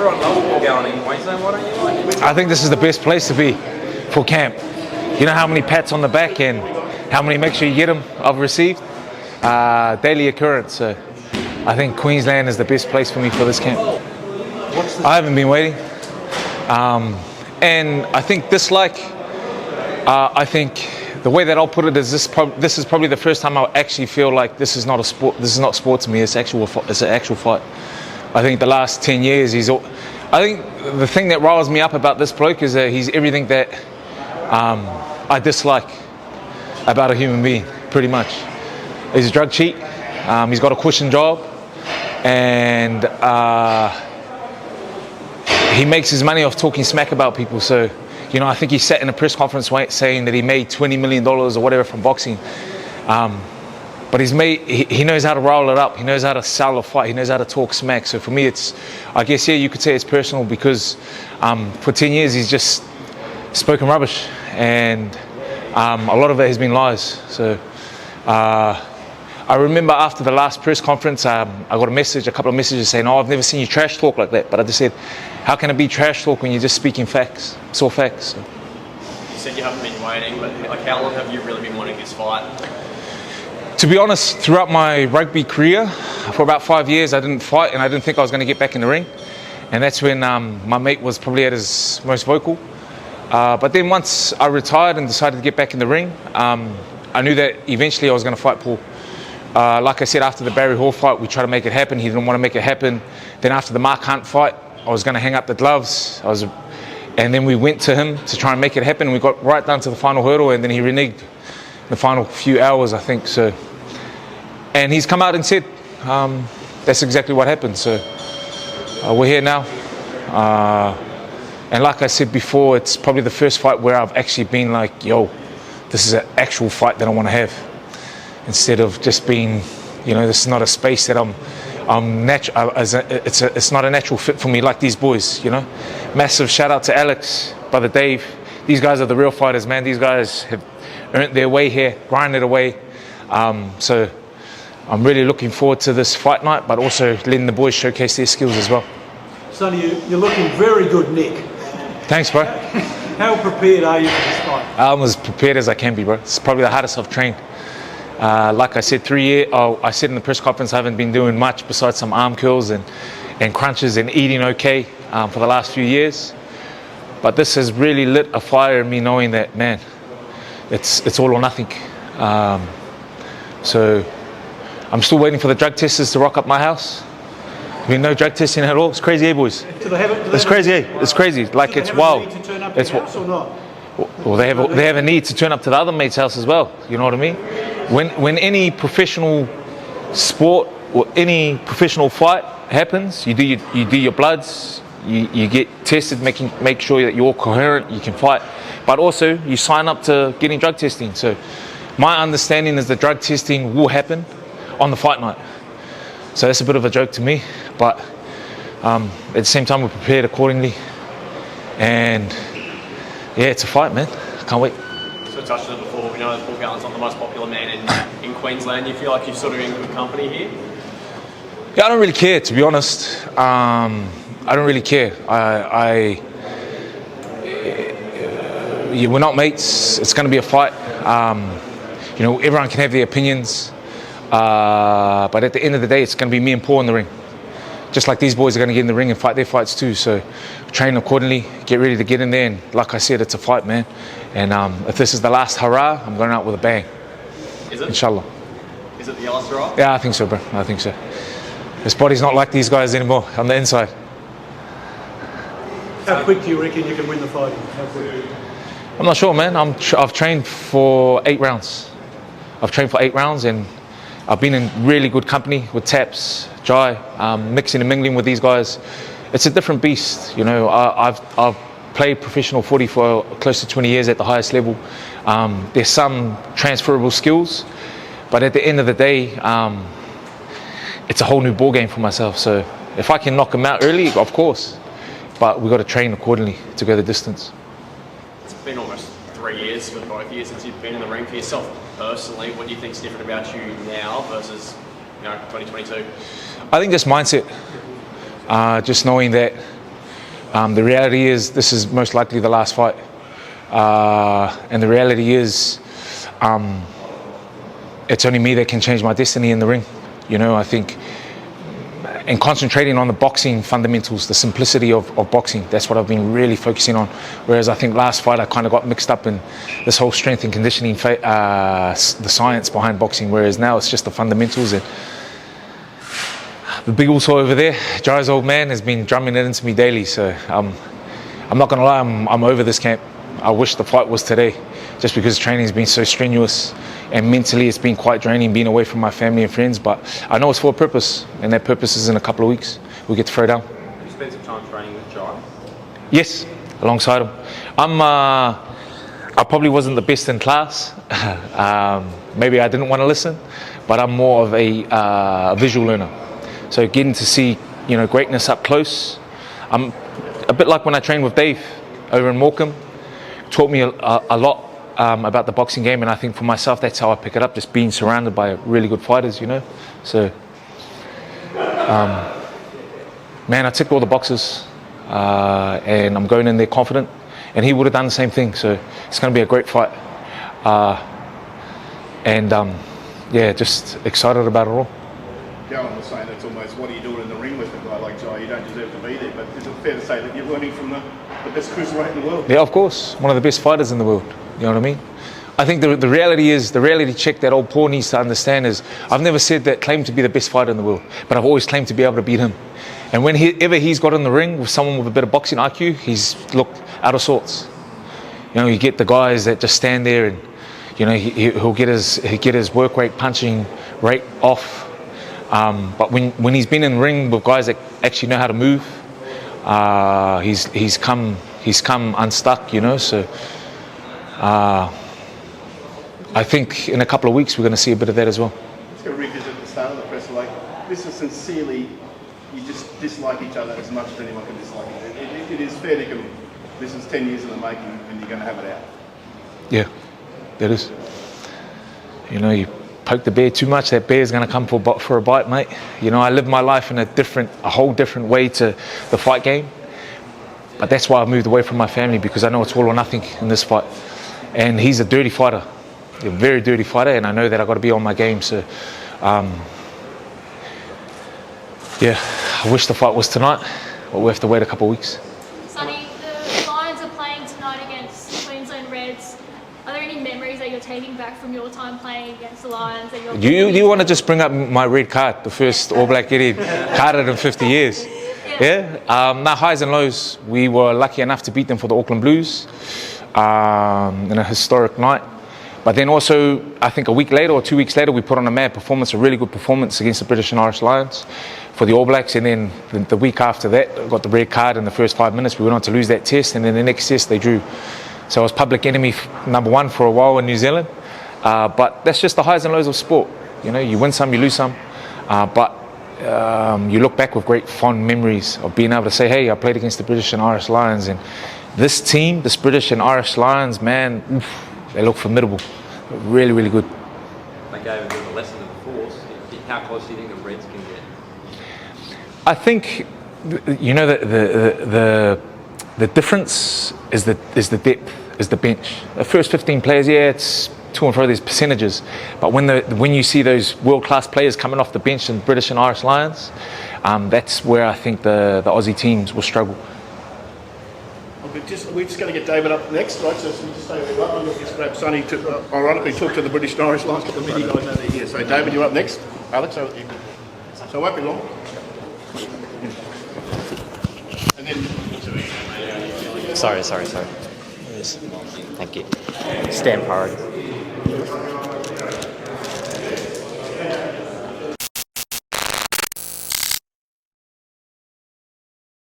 Everyone loves Paul Gallen in Queensland. Why don't you like him? I think this is the best place to be for camp. You know how many pats on the back and how many make sure you get them I've received? Daily occurrence. So I think Queensland is the best place for me for this camp. I haven't been waiting. And I think I think the way that I'll put it is this is probably the first time I'll actually feel like this is not a sport. This is not sport to me. It's an actual fight. I think the last 10 years I think the thing that riles me up about this bloke is that he's everything that I dislike about a human being, pretty much. He's a drug cheat. He's got a cushion job, and he makes his money off talking smack about people. So, I think he sat in a press conference saying that he made $20 million or whatever from boxing. But he knows how to roll it up. He knows how to sell a fight. He knows how to talk smack. So for me, I guess, you could say it's personal because for 10 years he's just spoken rubbish, and a lot of it has been lies. So I remember after the last press conference, I got a couple of messages saying, "Oh, I've never seen you trash talk like that." But I just said, how can it be trash talk when you're just speaking facts? It's all facts. So. You said you haven't been waiting, but how long have you really been wanting this fight? To be honest, throughout my rugby career, for about 5 years, I didn't fight, and I didn't think I was going to get back in the ring. And that's when my mate was probably at his most vocal. But then once I retired and decided to get back in the ring, I knew that eventually I was going to fight Paul. Like I said, after the Barry Hall fight, we tried to make it happen. He didn't want to make it happen. Then after the Mark Hunt fight, I was going to hang up the gloves. And then we went to him to try and make it happen. We got right down to the final hurdle, and then he reneged the final few hours, I think. So, and he's come out and said that's exactly what happened. So we're here now. And like I said before, it's probably the first fight where I've actually been like, yo, this is an actual fight that I want to have. Instead of just being, this is not a space that it's not a natural fit for me like these boys, Massive shout out to Alex, Brother Dave. These guys are the real fighters, man. These guys have earned their way here, grinded away. So I'm really looking forward to this fight night, but also letting the boys showcase their skills as well. Sonny, you're looking very good, Nick. Thanks, bro. How prepared are you for this fight? I'm as prepared as I can be, bro. It's probably the hardest I've trained. Like I said, 3 years. I said in the press conference I haven't been doing much besides some arm curls and crunches and eating okay for the last few years. But this has really lit a fire in me, knowing that, man, it's all or nothing. So I'm still waiting for the drug testers to rock up my house. No drug testing at all. It's crazy, eh, boys? It's crazy, eh? It's crazy. Like, it's wild. It's house or not? Well, they have a need to turn up to the other mate's house as well. You know what I mean? When any professional sport or any professional fight happens, you do your bloods, you get tested, make sure that you're all coherent, you can fight, but also you sign up to getting drug testing. So my understanding is that drug testing will happen on the fight night. So that's a bit of a joke to me, but at the same time we're prepared accordingly. And yeah, it's a fight, man. Can't wait. So touched on it before, we know that Paul Gallen's not the most popular man in Queensland. You feel like you're sort of in good company here? Yeah, I don't really care, to be honest. I don't really care. We're not mates. It's going to be a fight. Everyone can have their opinions. But at the end of the day, it's going to be me and Paul in the ring. Just like these boys are going to get in the ring and fight their fights too. So train accordingly, get ready to get in there. And like I said, it's a fight, man. And if this is the last hurrah, I'm going out with a bang. Is it? Inshallah. Is it the last hurrah? Yeah, I think so, bro. I think so. This body's not like these guys anymore on the inside. How quick do you reckon you can win the fight? How quick? I'm not sure, man. I've trained for 8 rounds. I've trained for 8 rounds, and I've been in really good company with Taps, Jai, mixing and mingling with these guys. It's a different beast, I've played professional footy for close to 20 years at the highest level. There's some transferable skills, but at the end of the day, it's a whole new ball game for myself. So if I can knock them out early, of course, but we've got to train accordingly to go the distance. It's been almost 3 years for both of you since you've been in the ring. For yourself personally, what do you think's different about you now versus 2022? I think just mindset. Just knowing that The reality is this is most likely the last fight. And the reality is it's only me that can change my destiny in the ring. You know, I think, and concentrating on the boxing fundamentals, the simplicity of boxing, that's what I've been really focusing on. Whereas I think last fight I kind of got mixed up in this whole strength and conditioning, the science behind boxing, whereas now it's just the fundamentals. And the big also over there, Jai's old man, has been drumming it into me daily. So I'm not going to lie, I'm over this camp. I wish the fight was today, just because training's been so strenuous and mentally it's been quite draining being away from my family and friends. But I know it's for a purpose, and that purpose is in a couple of weeks. We get to throw down. Have you spent some time training with Jai? Yes, alongside him. I probably wasn't the best in class. Maybe I didn't want to listen, but I'm more of a visual learner. So getting to see, you know, greatness up close. I'm a bit like when I trained with Dave over in Morecambe. Taught me a lot about the boxing game, and I think for myself that's how I pick it up, just being surrounded by really good fighters, you know. So man, I ticked all the boxes, and I'm going in there confident, and he would have done the same thing. So it's going to be a great fight, yeah, just excited about it all. Gallen was saying it's almost, what are you doing in the ring with a guy like Jai? You don't deserve to be there. But is it fair to say that you're learning from the best cruiserweight in the world? Yeah, of course. One of the best fighters in the world. You know what I mean? I think the reality check that old Paul needs to understand is, I've never said that claim to be the best fighter in the world, but I've always claimed to be able to beat him. And whenever he's got in the ring with someone with a bit of boxing IQ, he's looked out of sorts. You know, you get the guys that just stand there and, you know, he'll get his work rate, punching rate off. But when he's been in the ring with guys that actually know how to move, he's come unstuck, you know. So I think in a couple of weeks we're going to see a bit of that as well. Let's go revisit the start of the press. Like, this is sincerely, you just dislike each other as much as anyone can dislike it. It is fair to come. This is 10 years in the making, and you're going to have it out. Yeah, that is. You know, you poke the bear too much, that bear's going to come for a bite, mate. You know, I live my life in a whole different way to the fight game. But that's why I've moved away from my family, because I know it's all or nothing in this fight. And he's a dirty fighter, a very dirty fighter, and I know that I've got to be on my game. So, yeah, I wish the fight was tonight, but we have to wait a couple of weeks. Sonny, the Lions are playing tonight against the Queensland Reds. Are there any memories that you're taking back from your time playing against the Lions? That Do you want to just bring up my red card, the first All Black Eddie carded in 50 years? Yeah. Now, highs and lows. We were lucky enough to beat them for the Auckland Blues in a historic night. But then also, I think a week later or 2 weeks later, we put on a mad performance, a really good performance against the British and Irish Lions for the All Blacks. And then the week after that, I got the red card in the first 5 minutes. We went on to lose that test, and then the next test they drew. So I was public enemy number one for a while in New Zealand. But that's just the highs and lows of sport. You know, you win some, you lose some. But you look back with great fond memories of being able to say, hey, I played against the British and Irish Lions. And this team, this British and Irish Lions, man, oof, they look formidable. Really, really good. They gave a bit of a lesson to the force. How close do you think the Reds can get? I think, you know, the difference is the depth, is the bench. The first 15 players, yeah, it's to and fro, there's percentages. But when you see those world-class players coming off the bench in British and Irish Lions, that's where I think the Aussie teams will struggle. We're just going to get David up next, right? So we just stay where we are. I'm going to just grab Sonny to, ironically, talk to the British and Irish Lions, got the mini guys over here. So David, you're up next. Alex, over to you. So it won't be long. And then... Sorry. Yes. Thank you. Stand priority.